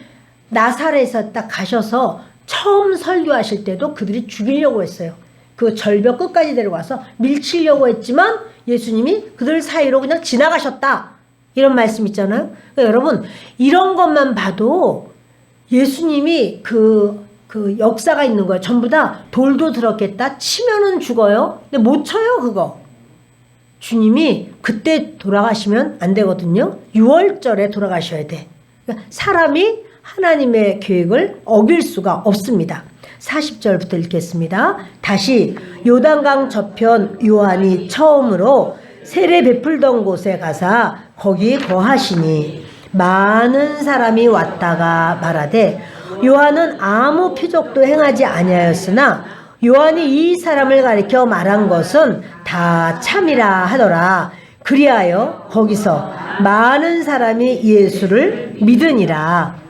나사렛에 딱 가셔서 처음 설교하실 때도 그들이 죽이려고 했어요. 그 절벽 끝까지 데려가서 밀치려고 했지만 예수님이 그들 사이로 그냥 지나가셨다. 이런 말씀 있잖아요. 그러니까 여러분 이런 것만 봐도 예수님이 그 역사가 있는 거예요. 전부 다 돌도 들었겠다. 치면은 죽어요. 근데 못 쳐요 그거. 주님이 그때 돌아가시면 안 되거든요. 6월절에 돌아가셔야 돼. 그러니까 사람이 하나님의 계획을 어길 수가 없습니다. 40절부터 읽겠습니다. 다시 요단강 저편 요한이 처음으로 세례 베풀던 곳에 가사 거기 거하시니 많은 사람이 왔다가 말하되 요한은 아무 표적도 행하지 아니하였으나 요한이 이 사람을 가리켜 말한 것은 다 참이라 하더라. 그리하여 거기서 많은 사람이 예수를 믿으니라.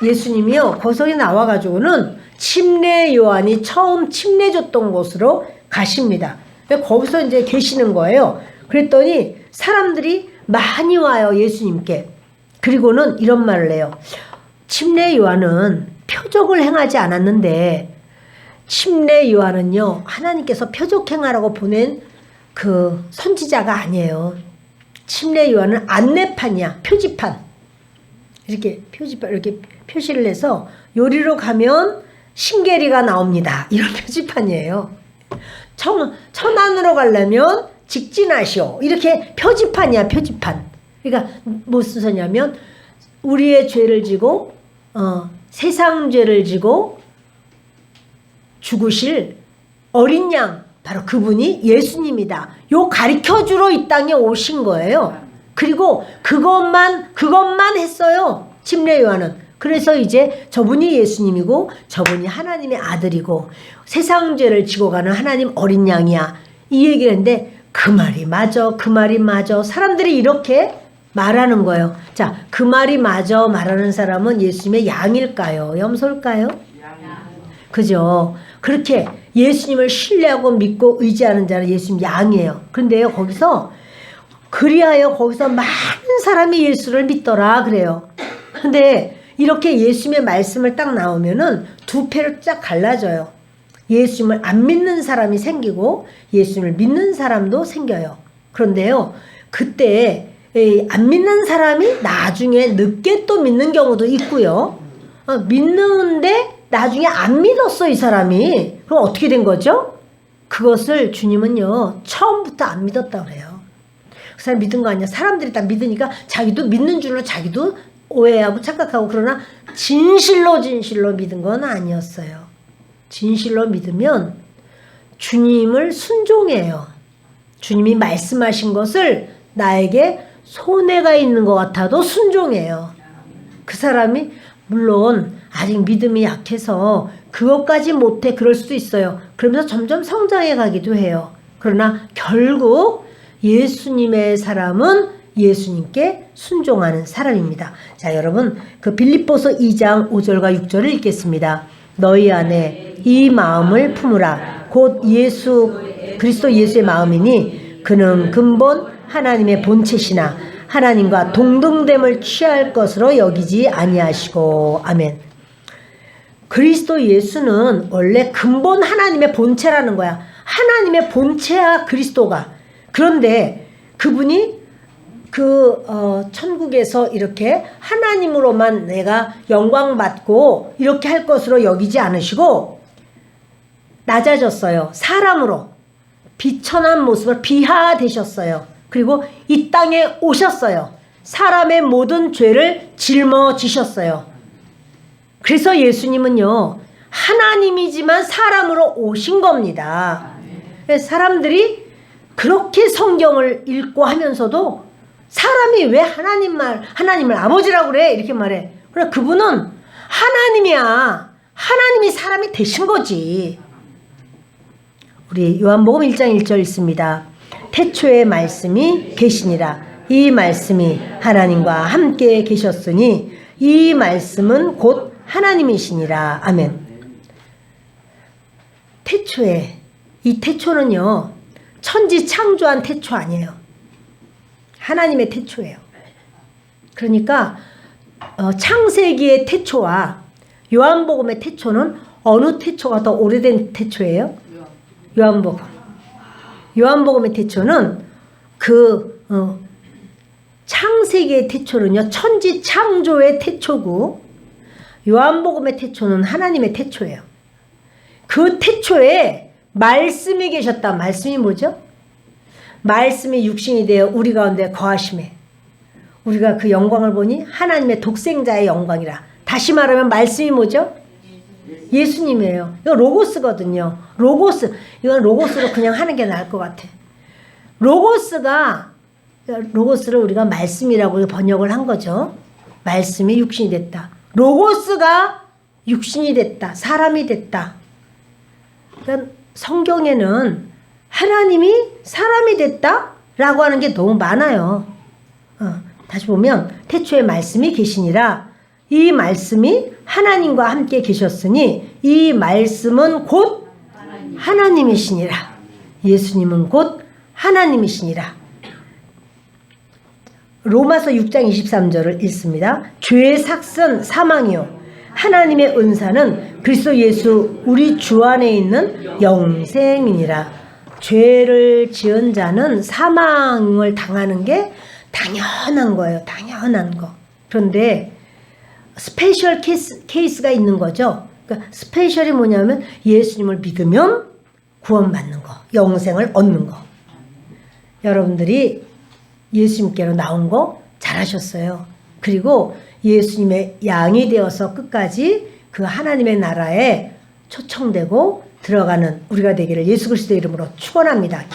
예수님이요 거기서 나와가지고는 침례 요한이 처음 침례 줬던 곳으로 가십니다. 거기서 이제 계시는 거예요. 그랬더니 사람들이 많이 와요 예수님께. 그리고는 이런 말을 해요. 침례 요한은 표적을 행하지 않았는데 침례 요한은요, 하나님께서 표적행하라고 보낸 그 선지자가 아니에요. 침례 요한은 안내판이야. 표지판. 이렇게 표지판, 이렇게 표시를 해서 요리로 가면 신계리가 나옵니다. 이런 표지판이에요. 천안으로 가려면 직진하시오. 이렇게 표지판이야, 표지판. 그러니까 무슨 소냐면 우리의 죄를 지고 세상 죄를 지고 죽으실 어린 양, 바로 그분이 예수님이다. 요 가르쳐주러 이 땅에 오신 거예요. 그리고 그것만 했어요. 침례 요한은. 그래서 이제 저분이 예수님이고 저분이 하나님의 아들이고 세상 죄를 지고 가는 하나님 어린 양이야. 이 얘기를 했는데 그 말이 맞아. 그 말이 맞아. 사람들이 이렇게 말하는 거예요. 자, 그 말이 맞아 말하는 사람은 예수님의 양일까요? 염소일까요? 그죠? 그렇게 예수님을 신뢰하고 믿고 의지하는 자는 예수님 양이에요. 그런데요, 거기서 그리하여 거기서 많은 사람이 예수를 믿더라 그래요. 근데 이렇게 예수님의 말씀을 딱 나오면은 두 패로 쫙 갈라져요. 예수님을 안 믿는 사람이 생기고 예수님을 믿는 사람도 생겨요. 그런데요, 그때 안 믿는 사람이 나중에 늦게 또 믿는 경우도 있고요. 믿는데 나중에 안 믿었어, 이 사람이. 그럼 어떻게 된 거죠? 그것을 주님은요, 처음부터 안 믿었다고 그래요. 그 사람 믿은 거 아니야. 사람들이 다 믿으니까 자기도 믿는 줄로 자기도 오해하고 착각하고, 그러나 진실로 믿은 건 아니었어요. 진실로 믿으면 주님을 순종해요. 주님이 말씀하신 것을 나에게 손해가 있는 것 같아도 순종해요. 그 사람이 물론 아직 믿음이 약해서 그것까지 못해, 그럴 수도 있어요. 그러면서 점점 성장해 가기도 해요. 그러나 결국 예수님의 사람은 예수님께 순종하는 사람입니다. 자, 여러분, 그 빌립보서 2장 5절과 6절을 읽겠습니다. 너희 안에 이 마음을 품으라. 곧 그리스도 예수의 마음이니 그는 근본 하나님의 본체시나 하나님과 동등됨을 취할 것으로 여기지 아니하시고. 아멘. 그리스도 예수는 원래 근본 하나님의 본체라는 거야. 하나님의 본체야, 그리스도가. 그런데 그분이 천국에서 이렇게 하나님으로만 내가 영광 받고 이렇게 할 것으로 여기지 않으시고 낮아졌어요. 사람으로 비천한 모습을 비하되셨어요. 그리고 이 땅에 오셨어요. 사람의 모든 죄를 짊어지셨어요. 그래서 예수님은요, 하나님이지만 사람으로 오신 겁니다. 사람들이 그렇게 성경을 읽고 하면서도 사람이 왜 하나님을 아버지라고 그래? 이렇게 말해. 그러나 그분은 하나님이야. 하나님이 사람이 되신 거지. 우리 요한복음 1장 1절 있습니다. 태초에 말씀이 계시니라. 이 말씀이 하나님과 함께 계셨으니 이 말씀은 곧 하나님이시니라. 아멘. 태초에, 이 태초는요, 천지 창조한 태초 아니에요. 하나님의 태초예요. 그러니까 창세기의 태초와 요한복음의 태초는 어느 태초가 더 오래된 태초예요? 요한복음의 태초는 창세기의 태초는요, 천지 창조의 태초고, 요한복음의 태초는 하나님의 태초예요. 그 태초에 말씀이 계셨다. 말씀이 뭐죠? 말씀이 육신이 되어 우리 가운데 거하심에 우리가 그 영광을 보니 하나님의 독생자의 영광이라. 다시 말하면 말씀이 뭐죠? 예수님이에요. 이거 로고스거든요. 로고스. 이건 로고스로 그냥 하는 게 나을 것 같아. 로고스를 우리가 말씀이라고 번역을 한 거죠. 말씀이 육신이 됐다. 로고스가 육신이 됐다. 사람이 됐다. 그러니까 성경에는 하나님이 사람이 됐다라고 하는 게 너무 많아요. 다시 보면 태초에 말씀이 계시니라. 이 말씀이 하나님과 함께 계셨으니 이 말씀은 곧 하나님이시니라. 예수님은 곧 하나님이시니라. 로마서 6장 23절을 읽습니다. 죄의 삭은 사망이요 하나님의 은사는 그리스도 예수 우리 주 안에 있는 영생이니라. 죄를 지은 자는 사망을 당하는 게 당연한 거예요. 당연한 거. 그런데 스페셜 케이스가 있는 거죠. 그러니까 스페셜이 뭐냐면 예수님을 믿으면 구원받는 거, 영생을 얻는 거. 여러분들이 예수님께로 나온 거 잘하셨어요. 그리고 예수님의 양이 되어서 끝까지 그 하나님의 나라에 초청되고 들어가는 우리가 되기를 예수 그리스도의 이름으로 축원합니다.